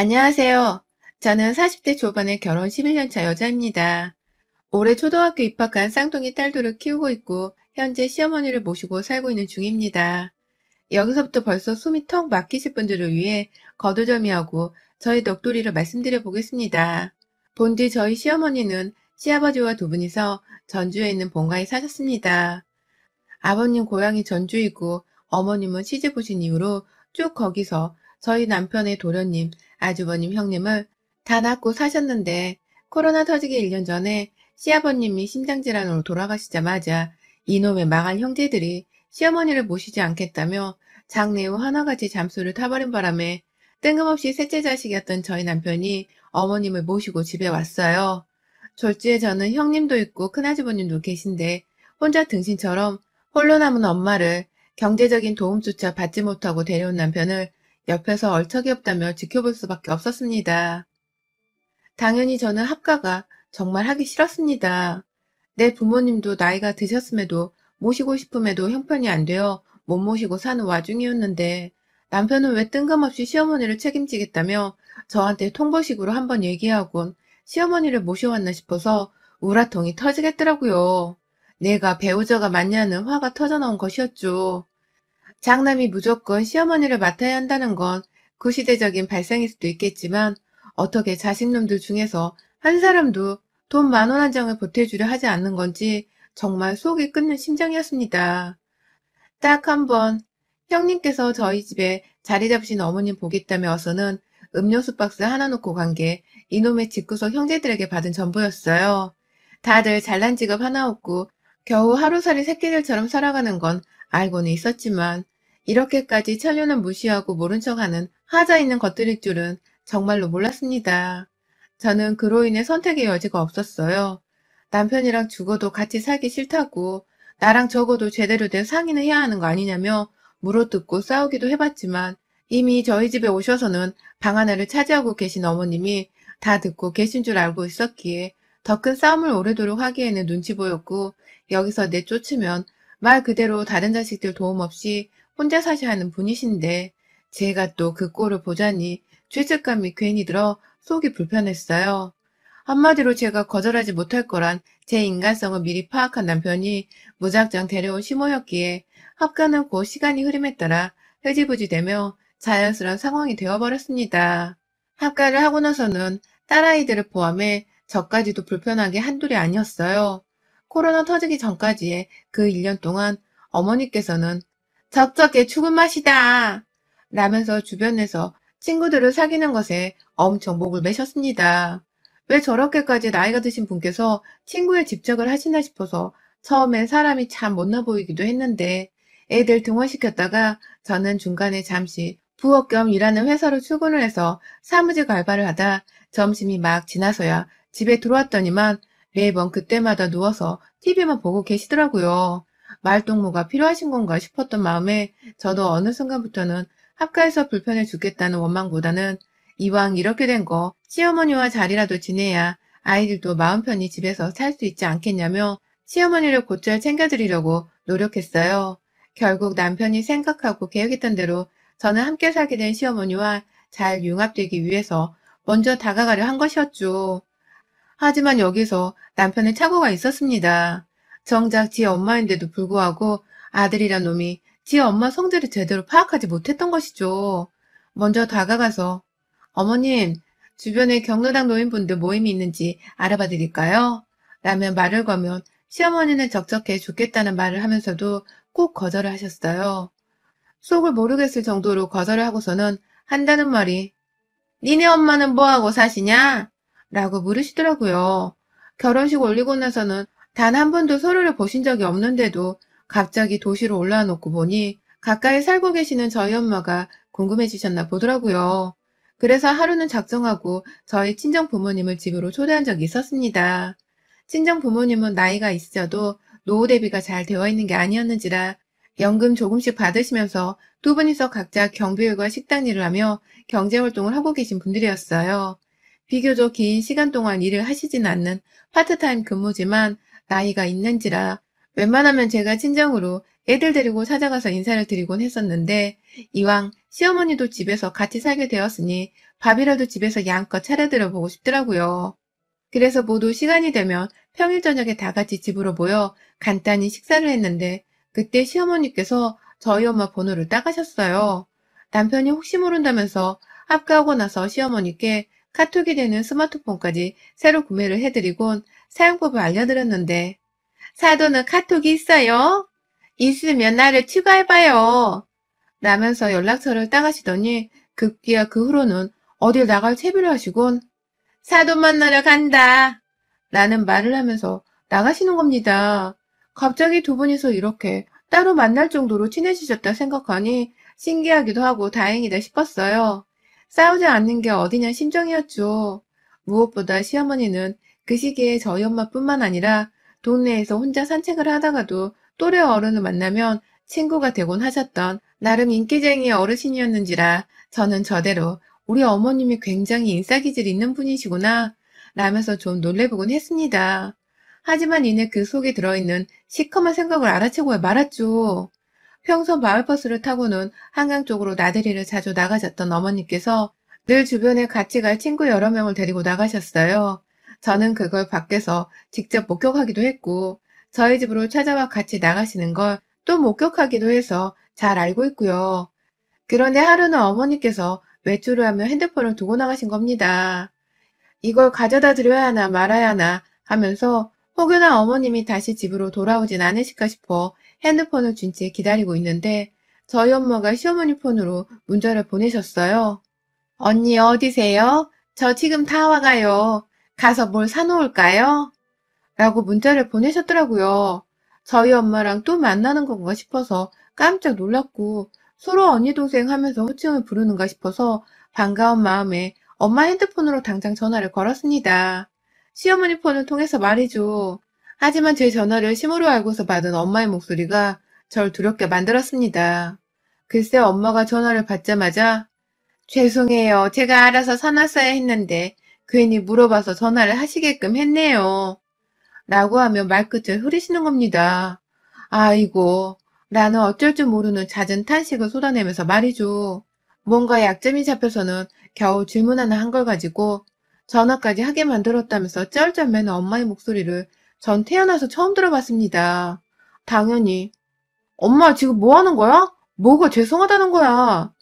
안녕하세요. 저는 40대 초반의 결혼 11년 차 여자입니다. 올해 초등학교 입학한 쌍둥이 딸들을 키우고 있고 현재 시어머니를 모시고 살고 있는 중입니다. 여기서부터 벌써 숨이 턱 막히실 분들을 위해 거두절미하고 저희 넋두리를 말씀드려 보겠습니다. 본디 저희 시어머니는 시아버지와 두 분이서 전주에 있는 본가에 사셨습니다. 아버님 고향이 전주이고 어머님은 시집 오신 이후로 쭉 거기서 저희 남편의 도련님, 아주버님, 형님을 다 낳고 사셨는데 코로나 터지기 1년 전에 시아버님이 심장질환으로 돌아가시자마자 이놈의 망할 형제들이 시어머니를 모시지 않겠다며 장래 후 하나같이 잠수를 타버린 바람에 뜬금없이 셋째 자식이었던 저희 남편이 어머님을 모시고 집에 왔어요. 졸지에 저는 형님도 있고 큰아주버님도 계신데 혼자 등신처럼 홀로 남은 엄마를 경제적인 도움조차 받지 못하고 데려온 남편을 옆에서 얼척이 없다며 지켜볼 수밖에 없었습니다. 당연히 저는 합가가 정말 하기 싫었습니다. 내 부모님도 나이가 드셨음에도 모시고 싶음에도 형편이 안 되어 못 모시고 사는 와중이었는데 남편은 왜 뜬금없이 시어머니를 책임지겠다며 저한테 통보식으로 한번 얘기하곤 시어머니를 모셔왔나 싶어서 우라통이 터지겠더라고요. 내가 배우자가 맞냐는 화가 터져나온 것이었죠. 장남이 무조건 시어머니를 맡아야 한다는 건 구시대적인 발상일 수도 있겠지만 어떻게 자식놈들 중에서 한 사람도 돈 10,000원 한 장을 보태주려 하지 않는 건지 정말 속이 끓는 심정이었습니다. 딱 한 번 형님께서 저희 집에 자리 잡으신 어머님 보겠다며 와서는 음료수 박스 하나 놓고 간 게 이놈의 집구석 형제들에게 받은 전부였어요. 다들 잘난 직업 하나 없고 겨우 하루살이 새끼들처럼 살아가는 건 알고는 있었지만 이렇게까지 천륜을 무시하고 모른 척하는 하자 있는 것들일 줄은 정말로 몰랐습니다. 저는 그로 인해 선택의 여지가 없었어요. 남편이랑 죽어도 같이 살기 싫다고 나랑 적어도 제대로 된 상의는 해야 하는 거 아니냐며 물어뜯고 싸우기도 해봤지만 이미 저희 집에 오셔서는 방 하나를 차지하고 계신 어머님이 다 듣고 계신 줄 알고 있었기에 더 큰 싸움을 오래도록 하기에는 눈치 보였고 여기서 내쫓으면 말 그대로 다른 자식들 도움 없이 혼자 사셔야 하는 분이신데 제가 또 그 꼴을 보자니 죄책감이 괜히 들어 속이 불편했어요. 한마디로 제가 거절하지 못할 거란 제 인간성을 미리 파악한 남편이 무작정 데려온 시모였기에 합가는 곧 시간이 흐름에 따라 흐지부지되며 자연스러운 상황이 되어버렸습니다. 합가를 하고 나서는 딸아이들을 포함해 저까지도 불편한 게 한둘이 아니었어요. 코로나 터지기 전까지의 그 1년 동안 어머니께서는 적적해 죽은 맛이다 라면서 주변에서 친구들을 사귀는 것에 엄청 목을 매셨습니다. 왜 저렇게까지 나이가 드신 분께서 친구에 집착을 하시나 싶어서 처음엔 사람이 참 못나 보이기도 했는데 애들 등원시켰다가 저는 중간에 잠시 부업 겸 일하는 회사로 출근을 해서 사무직 알바를 하다 점심이 막 지나서야 집에 들어왔더니만 매번 그때마다 누워서 TV만 보고 계시더라고요. 말동무가 필요하신 건가 싶었던 마음에 저도 어느 순간부터는 합가해서 불편해 죽겠다는 원망보다는 이왕 이렇게 된 거 시어머니와 잘이라도 지내야 아이들도 마음 편히 집에서 살 수 있지 않겠냐며 시어머니를 곧잘 챙겨드리려고 노력했어요. 결국 남편이 생각하고 계획했던 대로 저는 함께 살게 된 시어머니와 잘 융합되기 위해서 먼저 다가가려 한 것이었죠. 하지만 여기서 남편의 착오가 있었습니다. 정작 지 엄마인데도 불구하고 아들이란 놈이 지 엄마 성질을 제대로 파악하지 못했던 것이죠. 먼저 다가가서 어머님, 주변에 경로당 노인분들 모임이 있는지 알아봐 드릴까요? 라며 말을 거면 시어머니는 적적해 죽겠다는 말을 하면서도 꼭 거절을 하셨어요. 속을 모르겠을 정도로 거절을 하고서는 한다는 말이 니네 엄마는 뭐하고 사시냐? 라고 물으시더라고요. 결혼식 올리고 나서는 단 한 번도 서로를 보신 적이 없는데도 갑자기 도시로 올라와 놓고 보니 가까이 살고 계시는 저희 엄마가 궁금해지셨나 보더라고요. 그래서 하루는 작정하고 저희 친정 부모님을 집으로 초대한 적이 있었습니다. 친정 부모님은 나이가 있으셔도 노후 대비가 잘 되어 있는 게 아니었는지라 연금 조금씩 받으시면서 두 분이서 각자 경비일과 식당 일을 하며 경제활동을 하고 계신 분들이었어요. 비교적 긴 시간 동안 일을 하시진 않는 파트타임 근무지만 나이가 있는지라 웬만하면 제가 친정으로 애들 데리고 찾아가서 인사를 드리곤 했었는데 이왕 시어머니도 집에서 같이 살게 되었으니 밥이라도 집에서 양껏 차려드려 보고 싶더라고요. 그래서 모두 시간이 되면 평일 저녁에 다 같이 집으로 모여 간단히 식사를 했는데 그때 시어머니께서 저희 엄마 번호를 따가셨어요. 남편이 혹시 모른다면서 합가하고 나서 시어머니께 카톡이 되는 스마트폰까지 새로 구매를 해드리곤 사용법을 알려드렸는데 사도는 카톡이 있어요? 있으면 나를 추가해봐요. 라면서 연락처를 따가시더니 급기야 그 후로는 어딜 나갈 채비를 하시곤 사돈 만나러 간다. 라는 말을 하면서 나가시는 겁니다. 갑자기 두 분이서 이렇게 따로 만날 정도로 친해지셨다 생각하니 신기하기도 하고 다행이다 싶었어요. 싸우지 않는 게 어디냐 심정이었죠. 무엇보다 시어머니는 그 시기에 저희 엄마뿐만 아니라 동네에서 혼자 산책을 하다가도 또래 어른을 만나면 친구가 되곤 하셨던 나름 인기쟁이 어르신이었는지라 저는 저대로 우리 어머님이 굉장히 인싸기질 있는 분이시구나 라면서 좀 놀래보곤 했습니다. 하지만 이내 그 속에 들어있는 시커먼 생각을 알아채고 말았죠. 평소 마을버스를 타고는 한강 쪽으로 나들이를 자주 나가셨던 어머니께서 늘 주변에 같이 갈 친구 여러 명을 데리고 나가셨어요. 저는 그걸 밖에서 직접 목격하기도 했고 저희 집으로 찾아와 같이 나가시는 걸 또 목격하기도 해서 잘 알고 있고요. 그런데 하루는 어머니께서 외출을 하며 핸드폰을 두고 나가신 겁니다. 이걸 가져다 드려야 하나 말아야 하나 하면서 혹여나 어머님이 다시 집으로 돌아오진 않으실까 싶어 핸드폰을 준 채 기다리고 있는데 저희 엄마가 시어머니 폰으로 문자를 보내셨어요. 언니 어디세요? 저 지금 다 와가요. 가서 뭘 사놓을까요? 라고 문자를 보내셨더라고요. 저희 엄마랑 또 만나는 건가 싶어서 깜짝 놀랐고 서로 언니 동생 하면서 호칭을 부르는가 싶어서 반가운 마음에 엄마 핸드폰으로 당장 전화를 걸었습니다. 시어머니 폰을 통해서 말이죠. 하지만 제 전화를 심으로 알고서 받은 엄마의 목소리가 절 두렵게 만들었습니다. 글쎄 엄마가 전화를 받자마자 죄송해요. 제가 알아서 사놨어야 했는데 괜히 물어봐서 전화를 하시게끔 했네요. 라고 하며 말끝을 흐리시는 겁니다. 아이고, 나는 어쩔 줄 모르는 잦은 탄식을 쏟아내면서 말이죠. 뭔가 약점이 잡혀서는 겨우 질문 하나 한 걸 가지고 전화까지 하게 만들었다면서 쩔쩔매는 엄마의 목소리를 전 태어나서 처음 들어봤습니다. 당연히 엄마 지금 뭐 하는 거야? 뭐가 죄송하다는 거야?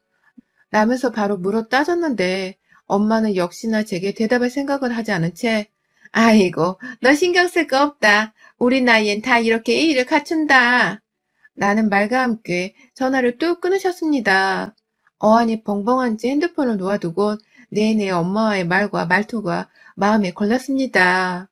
라면서 바로 물어 따졌는데 엄마는 역시나 제게 대답할 생각을 하지 않은 채 아이고 너 신경 쓸 거 없다. 우리 나이엔 다 이렇게 예의를 갖춘다. 라는 말과 함께 전화를 뚝 끊으셨습니다. 어안이 벙벙한 채 핸드폰을 놓아두고 내내 엄마와의 말과 말투가 마음에 걸렸습니다.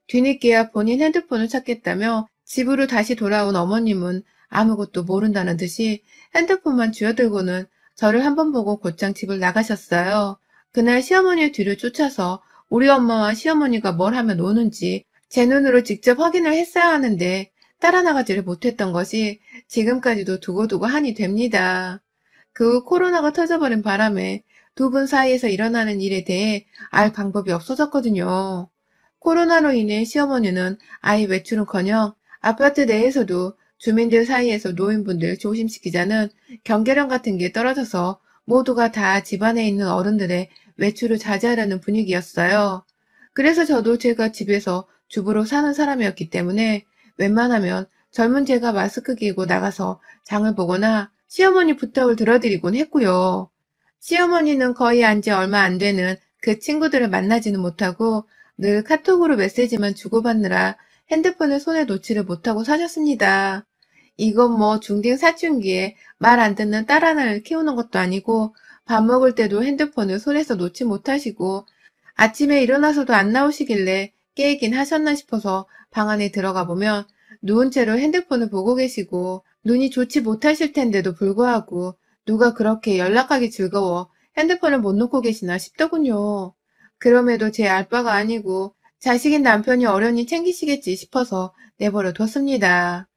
뒤늦게야 본인 핸드폰을 찾겠다며 집으로 다시 돌아온 어머님은 아무것도 모른다는 듯이 핸드폰만 쥐어들고는 저를 한번 보고 곧장 집을 나가셨어요. 그날 시어머니의 뒤를 쫓아서 우리 엄마와 시어머니가 뭘 하며 노는지 제 눈으로 직접 확인을 했어야 하는데 따라 나가지를 못했던 것이 지금까지도 두고두고 한이 됩니다. 그 후 코로나가 터져버린 바람에 두 분 사이에서 일어나는 일에 대해 알 방법이 없어졌거든요. 코로나로 인해 시어머니는 아이 외출은커녕 아파트 내에서도 주민들 사이에서 노인분들 조심시키자는 경계령 같은 게 떨어져서 모두가 다 집안에 있는 어른들의 외출을 자제하라는 분위기였어요. 그래서 저도 제가 집에서 주부로 사는 사람이었기 때문에 웬만하면 젊은 제가 마스크 끼고 나가서 장을 보거나 시어머니 부탁을 들어드리곤 했고요. 시어머니는 거의 안지 얼마 안 되는 그 친구들을 만나지는 못하고 늘 카톡으로 메시지만 주고받느라 핸드폰을 손에 놓지를 못하고 사셨습니다. 이건 뭐 중딩 사춘기에 말 안 듣는 딸 하나를 키우는 것도 아니고 밥 먹을 때도 핸드폰을 손에서 놓지 못하시고 아침에 일어나서도 안 나오시길래 깨이긴 하셨나 싶어서 방 안에 들어가 보면 누운 채로 핸드폰을 보고 계시고 눈이 좋지 못하실 텐데도 불구하고 누가 그렇게 연락하기 즐거워 핸드폰을 못 놓고 계시나 싶더군요. 그럼에도 제 알바가 아니고 자식인 남편이 어련히 챙기시겠지 싶어서 내버려 뒀습니다.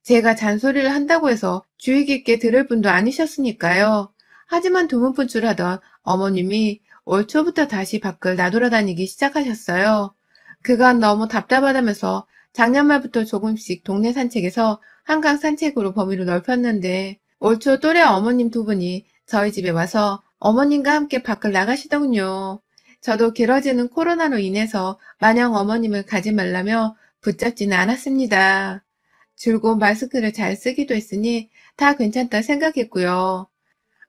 제가 잔소리를 한다고 해서 주의 깊게 들을 분도 아니셨으니까요. 하지만 두문분출하던 어머님이 올 초부터 다시 밖을 나돌아다니기 시작하셨어요. 그간 너무 답답하다면서 작년 말부터 조금씩 동네 산책에서 한강 산책으로 범위를 넓혔는데 올 초 또래 어머님 두 분이 저희 집에 와서 어머님과 함께 밖을 나가시더군요. 저도 길어지는 코로나로 인해서 마냥 어머님을 가지 말라며 붙잡지는 않았습니다. 줄곧 마스크를 잘 쓰기도 했으니 다 괜찮다 생각했고요.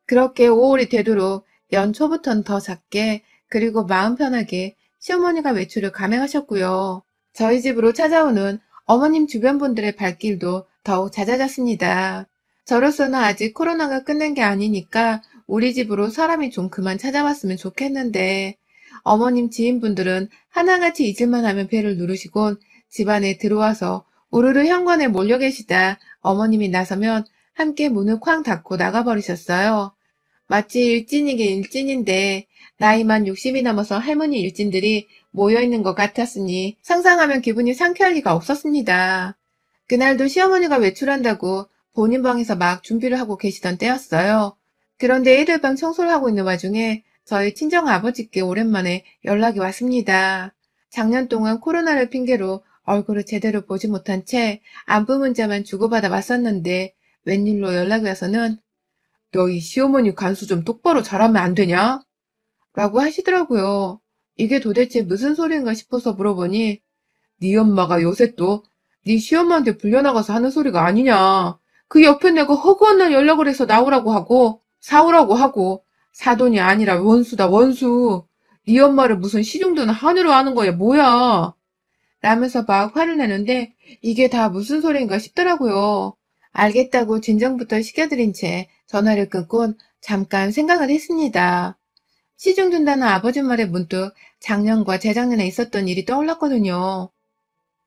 그렇게 5월이 되도록 연초부터는 더 작게 그리고 마음 편하게 시어머니가 외출을 감행하셨고요. 저희 집으로 찾아오는 어머님 주변 분들의 발길도 더욱 잦아졌습니다. 저로서는 아직 코로나가 끝난 게 아니니까 우리 집으로 사람이 좀 그만 찾아왔으면 좋겠는데 어머님 지인분들은 하나같이 잊을만 하면 배를 누르시곤 집안에 들어와서 우르르 현관에 몰려 계시다 어머님이 나서면 함께 문을 쾅 닫고 나가버리셨어요. 마치 일진이긴 일진인데 나이만 60이 넘어서 할머니 일진들이 모여있는 것 같았으니 상상하면 기분이 상쾌할 리가 없었습니다. 그날도 시어머니가 외출한다고 본인 방에서 막 준비를 하고 계시던 때였어요. 그런데 애들 방 청소를 하고 있는 와중에 저희 친정 아버지께 오랜만에 연락이 왔습니다. 작년 동안 코로나를 핑계로 얼굴을 제대로 보지 못한 채 안부 문자만 주고받아 왔었는데 웬일로 연락이 와서는 너희 시어머니 간수 좀 똑바로 잘하면 안 되냐? 라고 하시더라고요. 이게 도대체 무슨 소리인가 싶어서 물어보니 네 엄마가 요새 또 네 시엄마한테 불려나가서 하는 소리가 아니냐. 그 옆에 내가 허구한 날 연락을 해서 나오라고 하고 사오라고 하고 사돈이 아니라 원수다 원수. 네 엄마를 무슨 시중드는 한우로 하는 거야 뭐야. 라면서 막 화를 내는데 이게 다 무슨 소리인가 싶더라고요. 알겠다고 진정부터 시켜드린 채 전화를 끊곤 잠깐 생각을 했습니다. 시중 든다는 아버지 말에 문득 작년과 재작년에 있었던 일이 떠올랐거든요.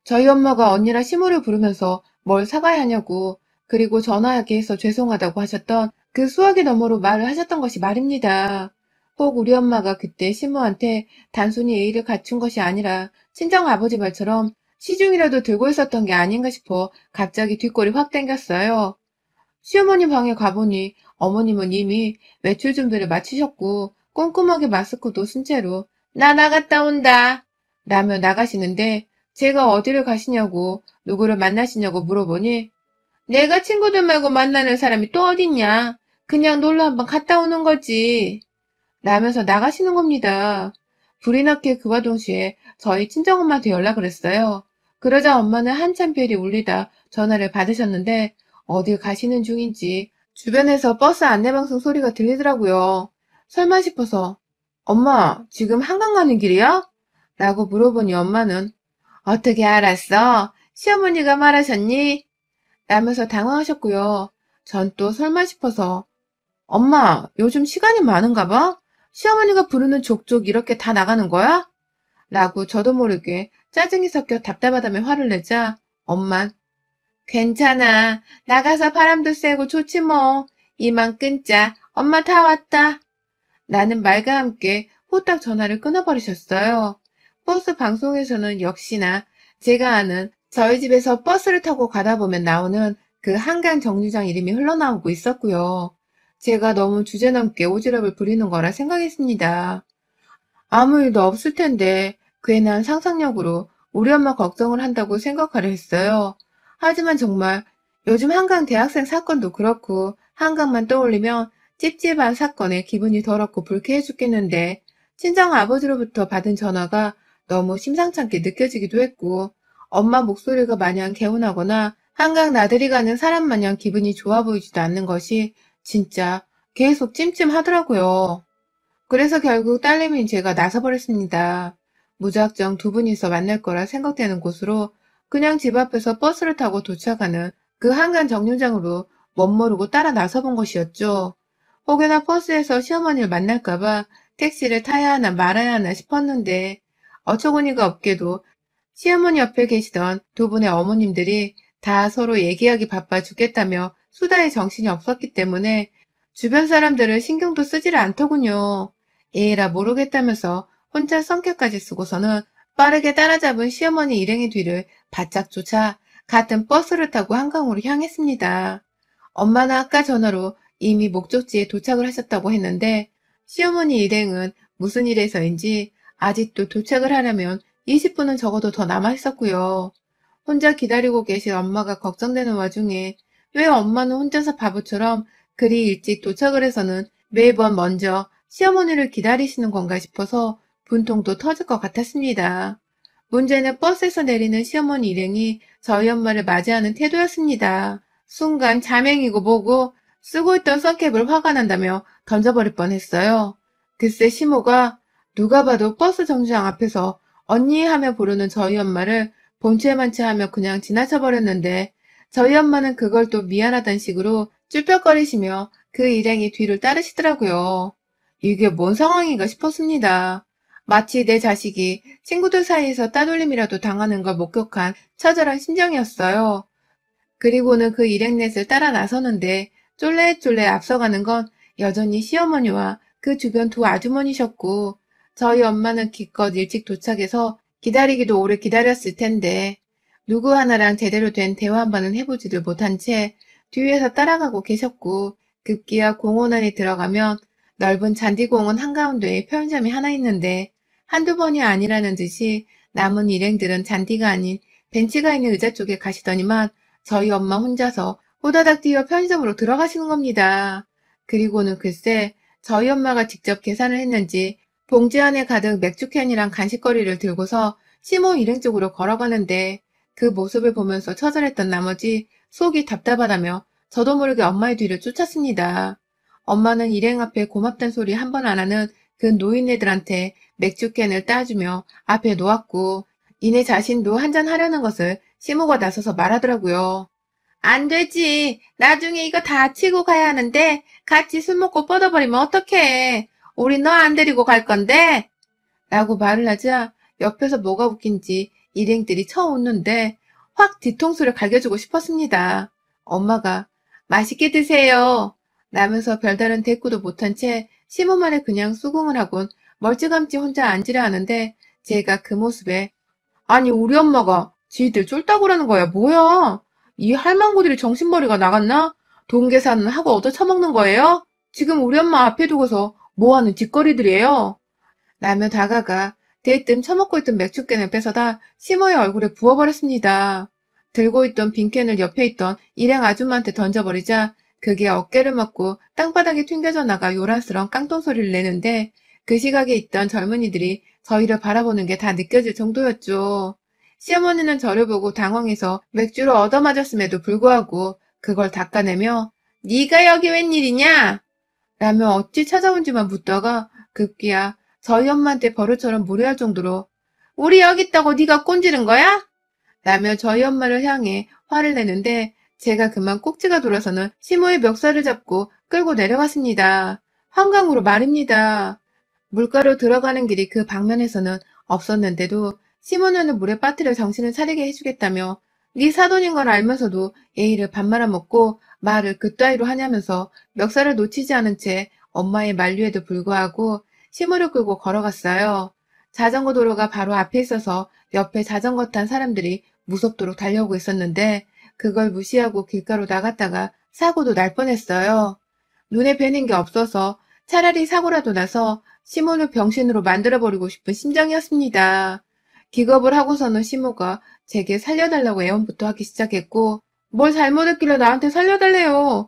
저희 엄마가 언니라 시모를 부르면서 뭘 사가야 하냐고 그리고 전화하게 해서 죄송하다고 하셨던 그 수화기 너머로 말을 하셨던 것이 말입니다. 혹 우리 엄마가 그때 시모한테 단순히 예의를 갖춘 것이 아니라 친정 아버지 말처럼 시중이라도 들고 있었던 게 아닌가 싶어 갑자기 뒷골이 확 땡겼어요. 시어머니 방에 가보니 어머님은 이미 외출 준비를 마치셨고 꼼꼼하게 마스크도 쓴 채로 나 나갔다 온다 라며 나가시는데 제가 어디를 가시냐고 누구를 만나시냐고 물어보니 내가 친구들 말고 만나는 사람이 또 어딨냐 그냥 놀러 한번 갔다 오는 거지 라면서 나가시는 겁니다. 불이 났게 그와 동시에 저희 친정엄마한테 연락을 했어요. 그러자 엄마는 한참 벨이 울리다 전화를 받으셨는데 어딜 가시는 중인지 주변에서 버스 안내방송 소리가 들리더라고요. 설마 싶어서 엄마 지금 한강 가는 길이야? 라고 물어보니 엄마는 어떻게 알았어? 시어머니가 말하셨니? 라면서 당황하셨고요. 전 또 설마 싶어서 엄마 요즘 시간이 많은가 봐? 시어머니가 부르는 족족 이렇게 다 나가는 거야? 라고 저도 모르게 짜증이 섞여 답답하다며 화를 내자 엄만 괜찮아. 나가서 바람도 쐬고 좋지 뭐. 이만 끊자. 엄마 다 왔다. 라는 말과 함께 후딱 전화를 끊어버리셨어요. 버스 방송에서는 역시나 제가 아는 저희 집에서 버스를 타고 가다 보면 나오는 그 한강 정류장 이름이 흘러나오고 있었고요. 제가 너무 주제넘게 오지랖을 부리는 거라 생각했습니다. 아무 일도 없을 텐데 괜한 상상력으로 우리 엄마 걱정을 한다고 생각하려 했어요. 하지만 정말 요즘 한강 대학생 사건도 그렇고 한강만 떠올리면 찝찝한 사건에 기분이 더럽고 불쾌해 죽겠는데 친정 아버지로부터 받은 전화가 너무 심상찮게 느껴지기도 했고 엄마 목소리가 마냥 개운하거나 한강 나들이 가는 사람 마냥 기분이 좋아 보이지도 않는 것이 진짜 계속 찜찜하더라고요. 그래서 결국 딸내미인 제가 나서버렸습니다. 무작정 두 분이서 만날 거라 생각되는 곳으로 그냥 집 앞에서 버스를 타고 도착하는 그 한강 정류장으로 멋모르고 따라 나서본 것이었죠. 혹여나 버스에서 시어머니를 만날까봐 택시를 타야 하나 말아야 하나 싶었는데 어처구니가 없게도 시어머니 옆에 계시던 두 분의 어머님들이 다 서로 얘기하기 바빠 죽겠다며 수다에 정신이 없었기 때문에 주변 사람들을 신경도 쓰지를 않더군요. 에라 모르겠다면서 혼자 성격까지 쓰고서는 빠르게 따라잡은 시어머니 일행의 뒤를 바짝 쫓아 같은 버스를 타고 한강으로 향했습니다. 엄마는 아까 전화로 이미 목적지에 도착을 하셨다고 했는데 시어머니 일행은 무슨 일에서인지 아직도 도착을 하려면 20분은 적어도 더 남아 있었고요. 혼자 기다리고 계신 엄마가 걱정되는 와중에 왜 엄마는 혼자서 바보처럼 그리 일찍 도착을 해서는 매번 먼저 시어머니를 기다리시는 건가 싶어서 분통도 터질 것 같았습니다. 문제는 버스에서 내리는 시어머니 일행이 저희 엄마를 맞이하는 태도였습니다. 순간 자맹이고 뭐고 쓰고 있던 선캡을 화가 난다며 던져버릴 뻔했어요. 글쎄 시모가 누가 봐도 버스 정류장 앞에서 언니 하며 부르는 저희 엄마를 본체만치 하며 그냥 지나쳐버렸는데 저희 엄마는 그걸 또 미안하다는 식으로 쭈뼛거리시며 그 일행이 뒤를 따르시더라고요. 이게 뭔 상황인가 싶었습니다. 마치 내 자식이 친구들 사이에서 따돌림이라도 당하는 걸 목격한 처절한 심정이었어요. 그리고는 그 일행넷을 따라 나서는데 쫄래쫄래 앞서가는 건 여전히 시어머니와 그 주변 두 아주머니셨고 저희 엄마는 기껏 일찍 도착해서 기다리기도 오래 기다렸을 텐데 누구 하나랑 제대로 된 대화 한 번은 해보지를 못한 채 뒤에서 따라가고 계셨고 급기야 공원 안에 들어가면 넓은 잔디공원 한가운데에 편의점이 하나 있는데 한두 번이 아니라는 듯이 남은 일행들은 잔디가 아닌 벤치가 있는 의자 쪽에 가시더니만 저희 엄마 혼자서 호다닥 뛰어 편의점으로 들어가시는 겁니다. 그리고는 글쎄 저희 엄마가 직접 계산을 했는지 봉지 안에 가득 맥주캔이랑 간식거리를 들고서 시모 일행 쪽으로 걸어가는데 그 모습을 보면서 처절했던 나머지 속이 답답하다며 저도 모르게 엄마의 뒤를 쫓았습니다. 엄마는 일행 앞에 고맙단 소리 한 번 안 하는 그 노인네들한테 맥주캔을 따주며 앞에 놓았고 이내 자신도 한잔 하려는 것을 시모가 나서서 말하더라고요. 안 되지. 나중에 이거 다 치고 가야 하는데 같이 술 먹고 뻗어버리면 어떡해. 우리 너 안 데리고 갈 건데? 라고 말을 하자 옆에서 뭐가 웃긴지 일행들이 쳐웃는데 확 뒤통수를 갈겨주고 싶었습니다. 엄마가 맛있게 드세요. 라면서 별다른 대꾸도 못한 채 시모만에 그냥 수긍을 하곤 멀찌감치 혼자 앉으려 하는데 제가 그 모습에 아니 우리 엄마가 지들 쫄따구라는 거야 뭐야? 이 할망구들이 정신머리가 나갔나? 돈 계산은 하고 얻어 처먹는 거예요? 지금 우리 엄마 앞에 두고서 뭐하는 짓거리들이에요? 라며 다가가 대뜸 처먹고 있던 맥주캔을 뺏어다 시모의 얼굴에 부어버렸습니다. 들고 있던 빈캔을 옆에 있던 일행 아줌마한테 던져버리자 그게 어깨를 맞고 땅바닥에 튕겨져 나가 요란스런 깡통 소리를 내는데 그 시각에 있던 젊은이들이 저희를 바라보는 게 다 느껴질 정도였죠. 시어머니는 저를 보고 당황해서 맥주를 얻어맞았음에도 불구하고 그걸 닦아내며 네가 여기 웬일이냐? 라며 어찌 찾아온지만 묻다가 급기야 저희 엄마한테 버릇처럼 무례할 정도로 우리 여기 있다고 네가 꼰지른 거야? 라며 저희 엄마를 향해 화를 내는데 제가 그만 꼭지가 돌아서는 시모의 멱살을 잡고 끌고 내려갔습니다. 한강으로 말입니다. 물가로 들어가는 길이 그 방면에서는 없었는데도 시모는 물에 빠뜨려 정신을 차리게 해주겠다며 네 사돈인 걸 알면서도 예의를 밥 말아먹고 말을 그따위로 하냐면서 멱살을 놓치지 않은 채 엄마의 만류에도 불구하고 시모를 끌고 걸어갔어요. 자전거 도로가 바로 앞에 있어서 옆에 자전거 탄 사람들이 무섭도록 달려오고 있었는데 그걸 무시하고 길가로 나갔다가 사고도 날 뻔했어요. 눈에 뵈는 게 없어서 차라리 사고라도 나서 시모를 병신으로 만들어버리고 싶은 심정이었습니다. 기겁을 하고서는 시모가 제게 살려달라고 애원부터 하기 시작했고 뭘 잘못했길래 나한테 살려달래요.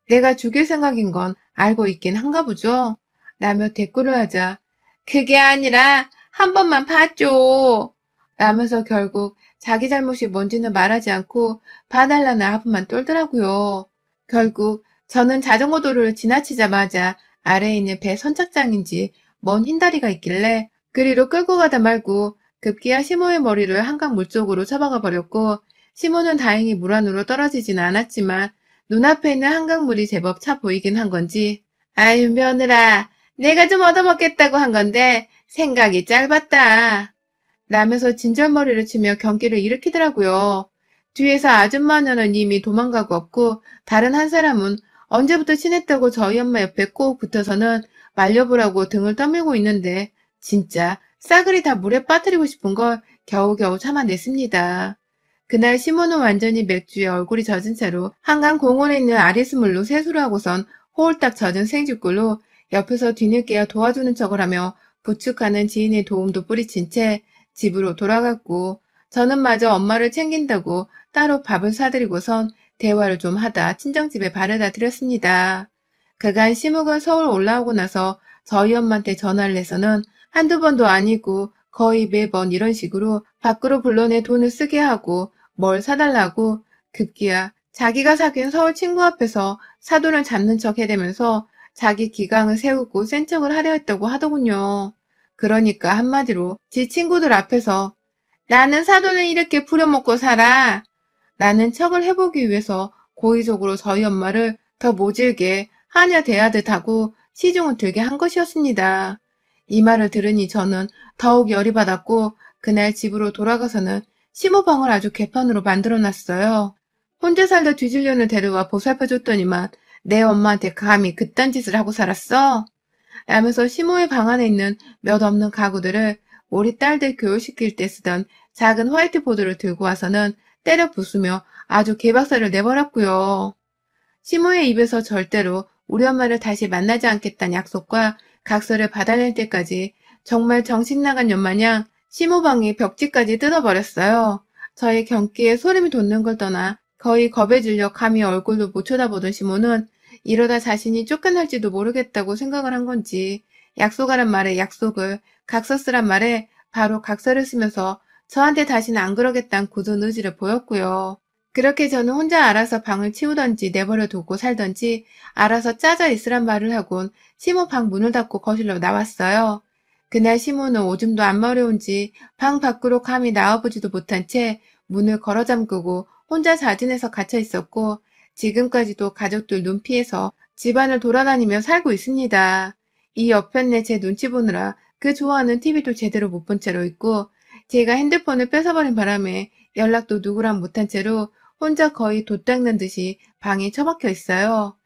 내가 죽일 생각인 건 알고 있긴 한가 보죠. 라며 대꾸를 하자 그게 아니라 한 번만 봐줘. 라면서 결국 자기 잘못이 뭔지는 말하지 않고 봐달라는 아픔만 떨더라고요. 결국 저는 자전거 도로를 지나치자마자 아래에 있는 배 선착장인지 먼 흰다리가 있길래 그리로 끌고 가다 말고 급기야 시모의 머리를 한강 물쪽으로 처박아 버렸고 시모는 다행히 물 안으로 떨어지진 않았지만 눈앞에 있는 한강물이 제법 차 보이긴 한 건지 아유 며느라 내가 좀 얻어먹겠다고 한 건데 생각이 짧았다. 라면서 진절머리를 치며 경기를 일으키더라고요. 뒤에서 아줌마는 이미 도망가고 없고 다른 한 사람은 언제부터 친했다고 저희 엄마 옆에 꼭 붙어서는 말려보라고 등을 떠밀고 있는데 진짜 싸그리 다 물에 빠뜨리고 싶은 걸 겨우겨우 참아냈습니다. 그날 시모는 완전히 맥주에 얼굴이 젖은 채로 한강 공원에 있는 아리스물로 세수를 하고선 홀딱 젖은 생쥐꼴로 옆에서 뒤늦게야 도와주는 척을 하며 부축하는 지인의 도움도 뿌리친 채 집으로 돌아갔고 저는 마저 엄마를 챙긴다고 따로 밥을 사드리고선 대화를 좀 하다 친정집에 바래다 드렸습니다. 그간 시무가 서울 올라오고 나서 저희 엄마한테 전화를 해서는 한두 번도 아니고 거의 매번 이런 식으로 밖으로 불러내 돈을 쓰게 하고 뭘 사달라고 급기야 자기가 사귄 서울 친구 앞에서 사돈을 잡는 척 해대면서 자기 기강을 세우고 센 척을 하려 했다고 하더군요. 그러니까 한마디로 지 친구들 앞에서 나는 사돈을 이렇게 부려먹고 살아 라는 척을 해보기 위해서 고의적으로 저희 엄마를 더 모질게 하냐 대하듯 하고 시중을 들게 한 것이었습니다. 이 말을 들으니 저는 더욱 열이 받았고 그날 집으로 돌아가서는 심호방을 아주 개판으로 만들어놨어요. 혼자 살다 뒤질년을 데려와 보살펴줬더니만 내 엄마한테 감히 그딴 짓을 하고 살았어? 라면서 시모의 방 안에 있는 몇 없는 가구들을 우리 딸들 교육시킬 때 쓰던 작은 화이트보드를 들고 와서는 때려 부수며 아주 개박살을 내버렸고요. 시모의 입에서 절대로 우리 엄마를 다시 만나지 않겠다는 약속과 각서를 받아낼 때까지 정말 정신 나간 년마냥 시모 방의 벽지까지 뜯어버렸어요. 저의 경기에 소름이 돋는 걸 떠나 거의 겁에 질려 감히 얼굴도 못 쳐다보던 시모는 이러다 자신이 쫓겨날지도 모르겠다고 생각을 한 건지 약속하란 말에 약속을, 각서 쓰란 말에 바로 각서를 쓰면서 저한테 다시는 안 그러겠다는 굳은 의지를 보였고요. 그렇게 저는 혼자 알아서 방을 치우던지 내버려 두고 살던지 알아서 짜져 있으란 말을 하곤 시모 방 문을 닫고 거실로 나왔어요. 그날 시모는 오줌도 안 마려운지 방 밖으로 감히 나와보지도 못한 채 문을 걸어 잠그고 혼자 자진해서 갇혀 있었고 지금까지도 가족들 눈 피해서 집안을 돌아다니며 살고 있습니다. 이 옆편네 제 눈치 보느라 그 좋아하는 TV도 제대로 못 본 채로 있고 제가 핸드폰을 뺏어버린 바람에 연락도 누구랑 못한 채로 혼자 거의 돛 닦는 듯이 방에 처박혀 있어요.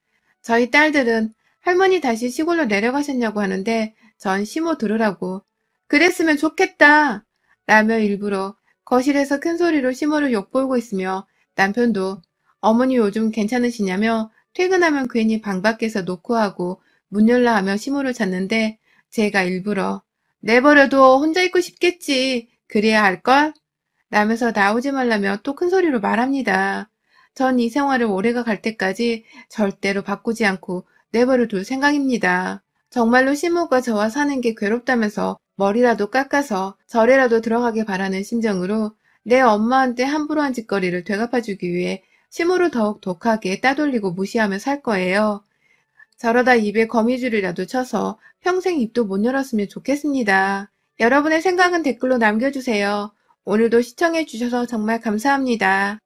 저희 딸들은 할머니 다시 시골로 내려가셨냐고 하는데 전 시모 들으라고 그랬으면 좋겠다 라며 일부러 거실에서 큰 소리로 시모를 욕보이고 있으며 남편도 어머니 요즘 괜찮으시냐며 퇴근하면 괜히 방 밖에서 노크하고 문 열라 하며 시모를 찾는데 제가 일부러 내버려둬 혼자 있고 싶겠지 그래야 할걸? 라면서 나오지 말라며 또 큰 소리로 말합니다. 전 이 생활을 오래가 갈 때까지 절대로 바꾸지 않고 내버려 둘 생각입니다. 정말로 시모가 저와 사는 게 괴롭다면서 머리라도 깎아서 절에라도 들어가게 바라는 심정으로 내 엄마한테 함부로 한 짓거리를 되갚아주기 위해 시모를 더욱 독하게 따돌리고 무시하며 살 거예요. 저러다 입에 거미줄이라도 쳐서 평생 입도 못 열었으면 좋겠습니다. 여러분의 생각은 댓글로 남겨주세요. 오늘도 시청해주셔서 정말 감사합니다.